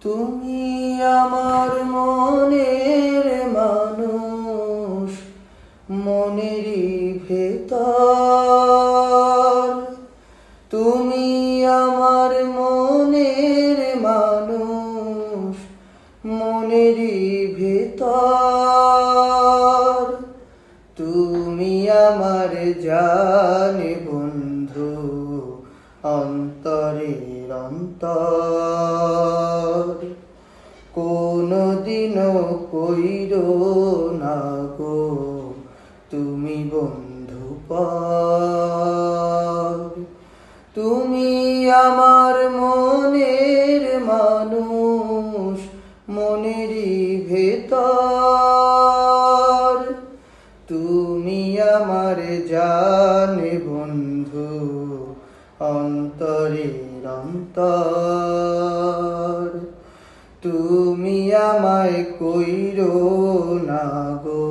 তুমি আমার মনের মানুষ, মনেরই ভেতর। তুমি আমার মনের মানুষ, মনেরই ভেতর। তুমি আমার জানে বন্ধু, অন্তরের অন্তর। কোনদিনও কইরো না গো তুমি বন্ধু পর। তুমি আমার মনের মানুষ, মনেরই ভেতর। তুমি আমার জানে বন্ধু, অন্তরের অন্তর। তুমি আমায় কইরো না গো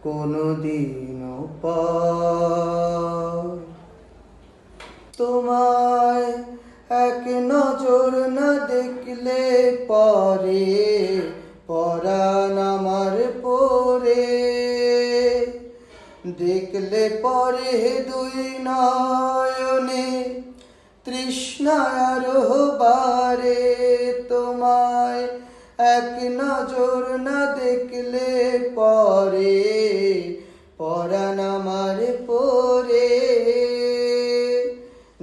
কোনদিনও পর। তোমায় এক নজর না দেখলে পরে পরাণ আমার পরে। দেখলে পরে দুই নয়নে তৃষ্ণায় আরো বারে। তোমায় এক নজর না দেখলে পরে পরাণ আমার পরে।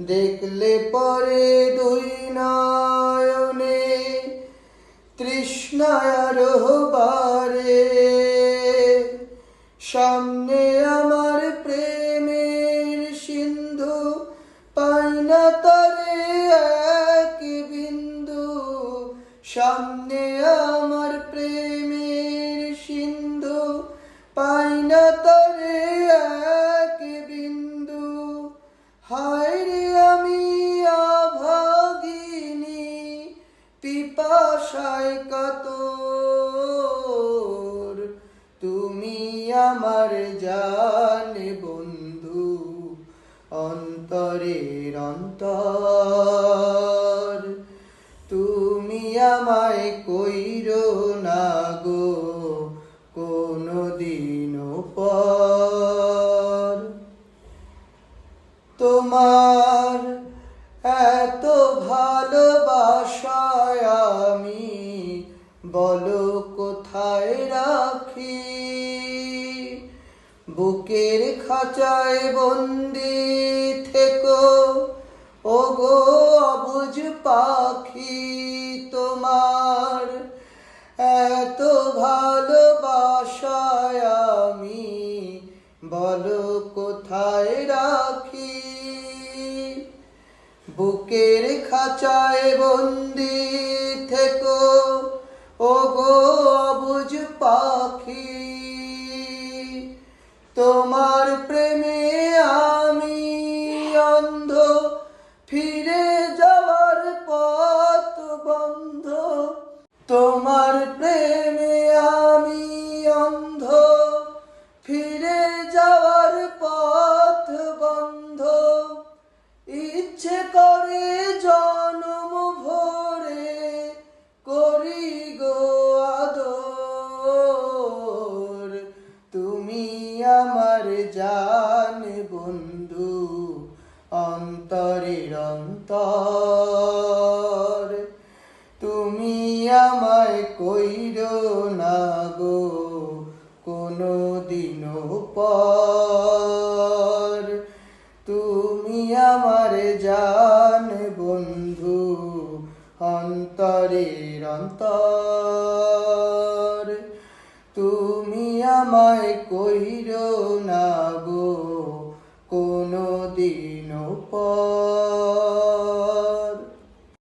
দেখলে পরে দুই নয়নে তৃষ্ণায় আরো বারে। সামনে আমার প্রেমের সিন্ধু, পাই না তরে এক বিন্দু। সামনে আমার প্রেমের সিন্ধু, পাই না তরে এক বিন্দু। হায় রে আমি অভাগিনী, পিপাসায় কাতর। তুমি আমার জানে বন্ধু, অন্তরের অন্তর। তুমি আমায় কইরো না গো কোনদিনও পর। তোমার এত ভালোবাসায় আমি বলো কোথায় রাখি। বুকের খাঁচায় বন্দি থেকো ওগো অবুঝ পাখি। তোমার এত ভালোবাসায় আমি বলো কোথায় রাখি। বুকের খাঁচায় বন্দি থেকো ওগো অবুঝ পাখি। তোমার প্রেমে আমি অন্ধ, ফিরে যাওয়ার পথ বন্ধ। তোমার প্রেমে আমি অন্ধ, ফিরে যাওয়ার পথ বন্ধ। ইচ্ছে করে জনম ভরে করি গো আদর। তুমি আমার জানে বন্ধু, অন্তরের অন্তর। তুমি আমায় কইরো না গো কোনদিনও পর। তুমি আমার জানে বন্ধু, অন্তরের অন্তর। তুমি আমায় কইরো না গো কোনদিনও পর।